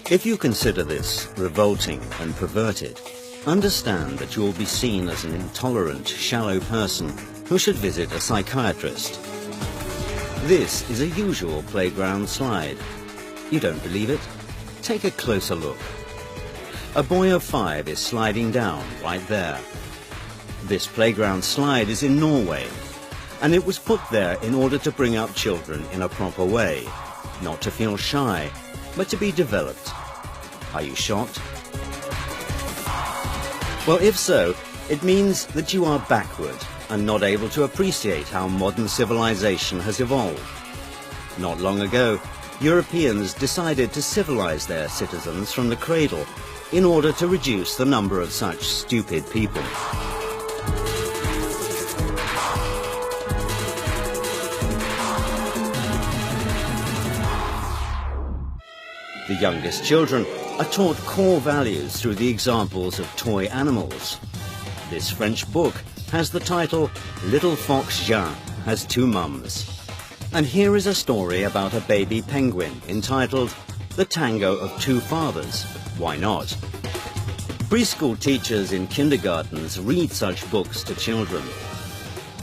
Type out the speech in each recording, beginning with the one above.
If you consider this revolting and perverted, understand that you will be seen as an intolerant, shallow person who should visit a psychiatrist. This is a usual playground slide. You don't believe it? Take a closer look. A boy of 5 is sliding down right there. This playground slide is in Norway, and it was put there in order to bring up children in a proper way, not to feel shy, but to be developed. Are you shocked? Well, if so, it means that you are backward and not able to appreciate how modern civilization has evolved. Not long ago, Europeans decided to civilize their citizens from the cradle in order to reduce the number of such stupid people. The youngest children are taught core values through the examples of toy animals. This French book has the title Little Fox Jean Has Two Mums. And here is a story about a baby penguin entitled The Tango of Two Fathers. Why not? Preschool teachers in kindergartens read such books to children.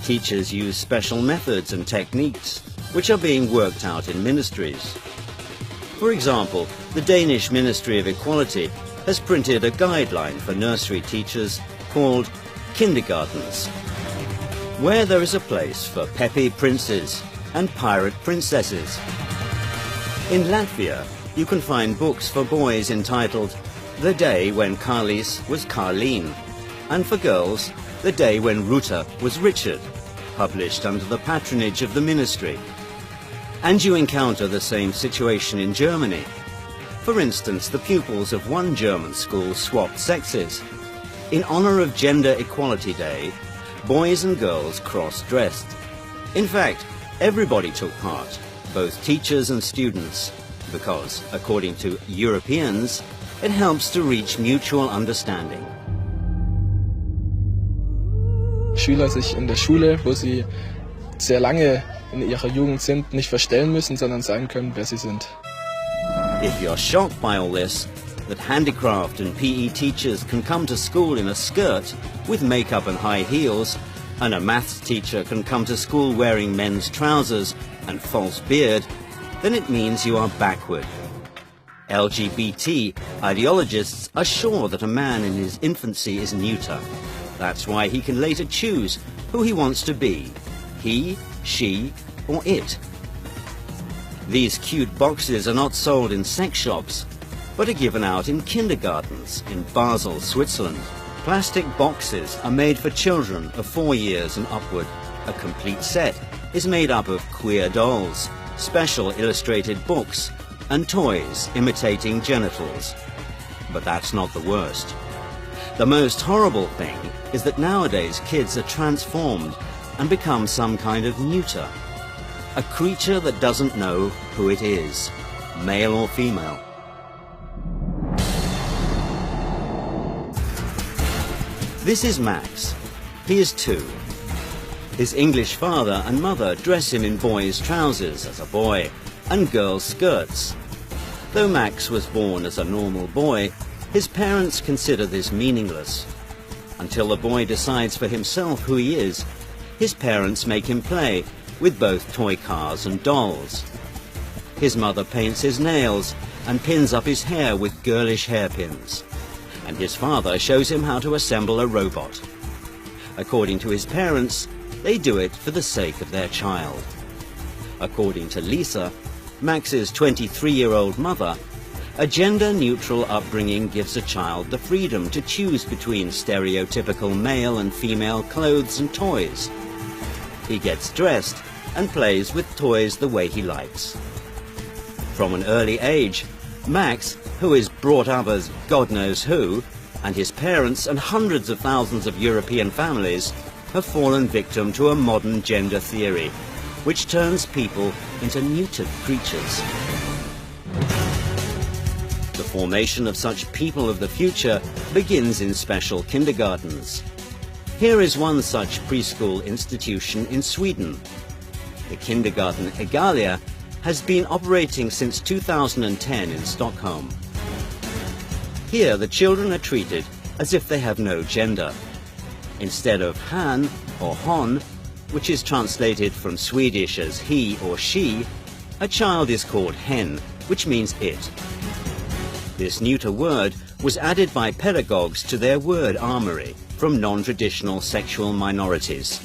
Teachers use special methods and techniques which are being worked out in ministries. For example, the Danish Ministry of Equality has printed a guideline for nursery teachers called Kindergartens, where there is a place for peppy princes and pirate princesses. In Latvia, you can find books for boys entitled The Day When Carlis Was Carleen, and for girls, The Day When Ruta Was Richard, published under the patronage of the ministry. And you encounter the same situation in Germany. For instance, the pupils of one German school swapped sexes. In honor of Gender Equality Day, boys and girls cross-dressed. In fact, everybody took part, both teachers and students, because, according to Europeans, it helps to reach mutual understanding. Schüler sich in der Schule, wo sie sehr lange in ihrer Jugend sind, nicht verstellen müssen, sondern sein können, wer sie sind. If you're shocked by all this, that handicraft and PE teachers can come to school in a skirt with makeup and high heels, and a maths teacher can come to school wearing men's trousers and false beard, then it means you are backward. LGBT ideologists are sure that a man in his infancy is neuter. That's why he can later choose who he wants to be, he, she, or it. These cute boxes are not sold in sex shops, but are given out in kindergartens in Basel, Switzerland. Plastic boxes are made for children of 4 years and upward. A complete set is made up of queer dolls, special illustrated books, and toys imitating genitals. But that's not the worst. The most horrible thing is that nowadays kids are transformed and become some kind of neuter, a creature that doesn't know who it is, male or female. This is Max. He is 2. His English father and mother dress him in boys' trousers as a boy and girls' skirts. Though Max was born as a normal boy, his parents consider this meaningless. Until the boy decides for himself who he is, his parents make him play with both toy cars and dolls. His mother paints his nails and pins up his hair with girlish hairpins. And his father shows him how to assemble a robot. According to his parents, they do it for the sake of their child. According to Lisa, Max's 23-year-old mother, a gender-neutral upbringing gives a child the freedom to choose between stereotypical male and female clothes and toys. He gets dressed and plays with toys the way he likes. From an early age, Max, who is brought up as God knows who, and his parents and hundreds of thousands of European families have fallen victim to a modern gender theory, which turns people into neutered creatures. The formation of such people of the future begins in special kindergartens. Here is one such preschool institution in Sweden. The kindergarten Egalia has been operating since 2010 in Stockholm. Here the children are treated as if they have no gender. Instead of han or hon, which is translated from Swedish as he or she, a child is called hen, which means it. This neuter word was added by pedagogues to their word armory from non-traditional sexual minorities.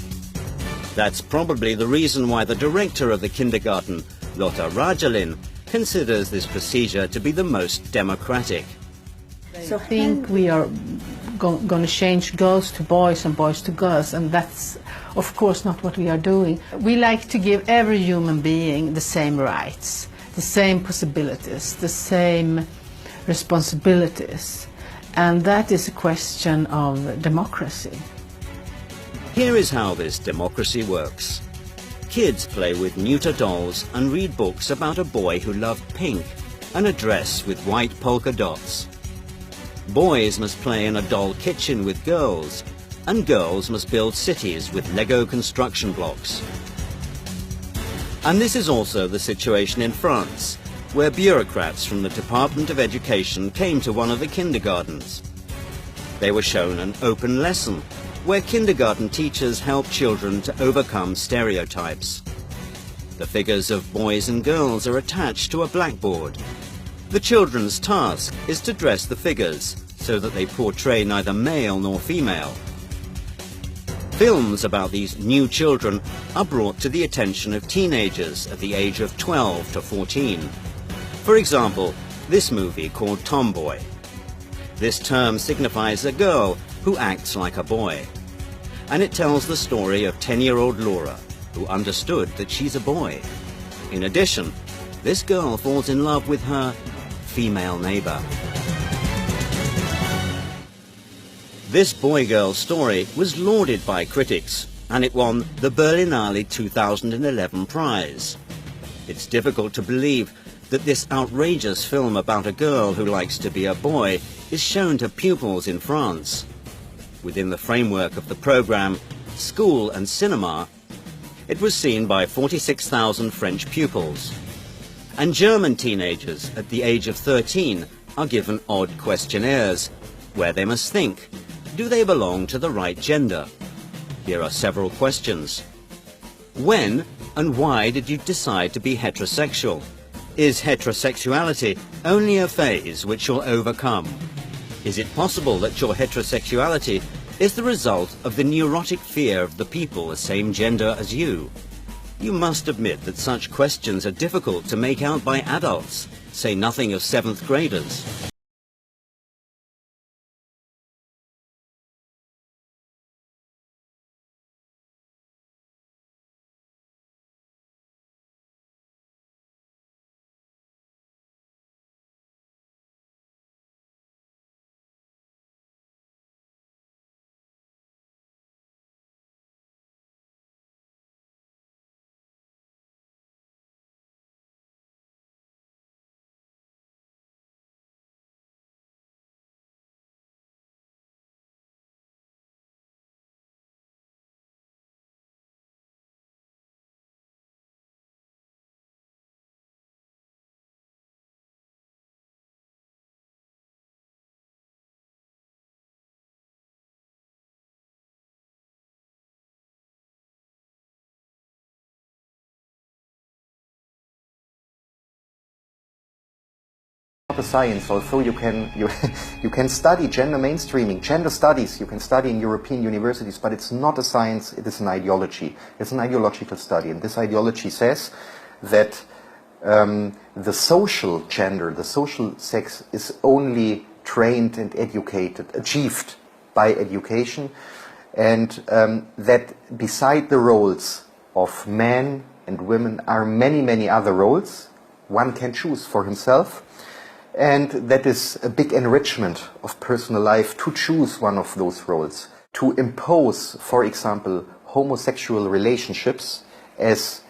That's probably the reason why the director of the kindergarten, Lotta Rajalin, considers this procedure to be the most democratic. So I think we are going to change girls to boys and boys to girls, and that's of course not what we are doing. We like to give every human being the same rights, the same possibilities, the same responsibilities, and that is a question of democracy. Here is how this democracy works. Kids play with neuter dolls and read books about a boy who loved pink and a dress with white polka dots. Boys must play in a doll kitchen with girls, and girls must build cities with Lego construction blocks. And this is also the situation in France, where bureaucrats from the Department of Education came to one of the kindergartens. They were shown an open lesson, where kindergarten teachers help children to overcome stereotypes. The figures of boys and girls are attached to a blackboard. The children's task is to dress the figures so that they portray neither male nor female. Films about these new children are brought to the attention of teenagers at the age of 12 to 14. For example, this movie called Tomboy. This term signifies a girl who acts like a boy. And it tells the story of 10-year-old Laura, who understood that she's a boy. In addition, this girl falls in love with her female neighbor. This boy-girl story was lauded by critics, and it won the Berlinale 2011 prize. It's difficult to believe that this outrageous film about a girl who likes to be a boy is shown to pupils in France. Within the framework of the program School and Cinema, it was seen by 46,000 French pupils. And German teenagers at the age of 13 are given odd questionnaires, where they must think, do they belong to the right gender? Here are several questions. When and why did you decide to be heterosexual? Is heterosexuality only a phase which you'll overcome? Is it possible that your heterosexuality is the result of the neurotic fear of the people the same gender as you? You must admit that such questions are difficult to make out by adults, say nothing of 7th graders. A science, although you can study gender mainstreaming, gender studies, you can study in European universities, but it's not a science, it is an ideology. It's an ideological study, and this ideology says that the social gender, the social sex is only trained and educated, achieved by education, and that beside the roles of men and women are many, many other roles one can choose for himself. And that is a big enrichment of personal life to choose one of those roles. To impose, for example, homosexual relationships as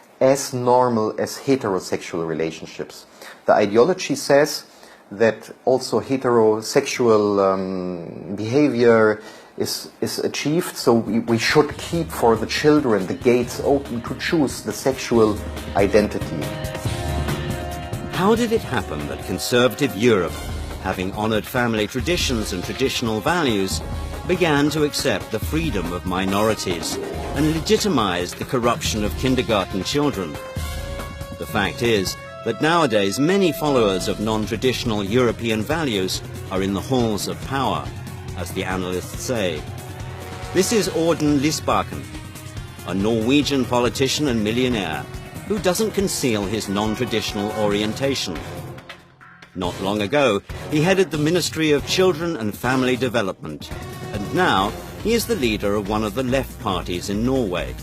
normal as heterosexual relationships. The ideology says that also heterosexual behavior is achieved, so we should keep for the children the gates open to choose the sexual identity. How did it happen that conservative Europe having honored family traditions and traditional values, began to accept the freedom of minorities and legitimized the corruption of kindergarten children. The fact is that nowadays many followers of non-traditional European values are in the halls of power, as the analysts say. This is Auden Lysbakken, a Norwegian politician and millionaire who doesn't conceal his non-traditional orientation. Not long ago, he headed the Ministry of Children and Family Development, and now he is the leader of one of the left parties in Norway.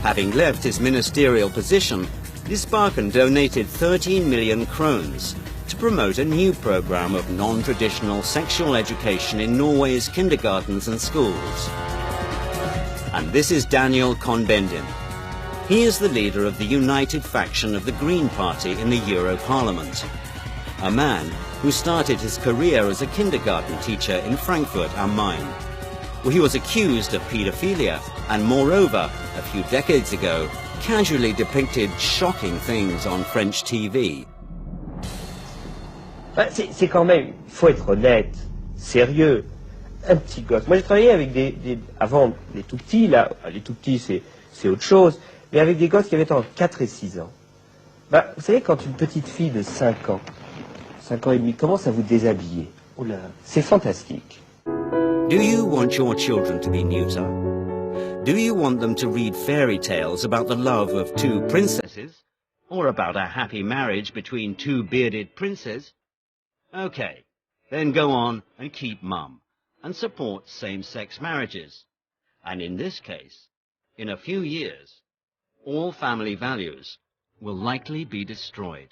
Having left his ministerial position, Lysbakken donated 13 million krones to promote a new program of non-traditional sexual education in Norway's kindergartens and schools. And this is Daniel Cohn-Bendit. He is the leader of the united faction of the Green Party in the Euro Parliament, a man who started his career as a kindergarten teacher in Frankfurt am Main, where he was accused of paedophilia and, moreover, a few decades ago, casually depicted shocking things on French TV. C'est quand même, il faut être honnête, sérieux, un petit gosse. Moi j'ai travaillé avec avant les tout petits, là, les tout petits c'est autre chose, mais avec des gosses qui avaient entre 4 et 6 ans. Vous savez, quand une petite fille de 5 ans et demi commence à vous déshabiller, oh là, c'est fantastique. Do you want your children to be neuter? Do you want them to read fairy tales about the love of 2 princesses? Or about a happy marriage between 2 bearded princes? Okay, then go on and keep mum, and support same-sex marriages. And in this case, in a few years, all family values will likely be destroyed.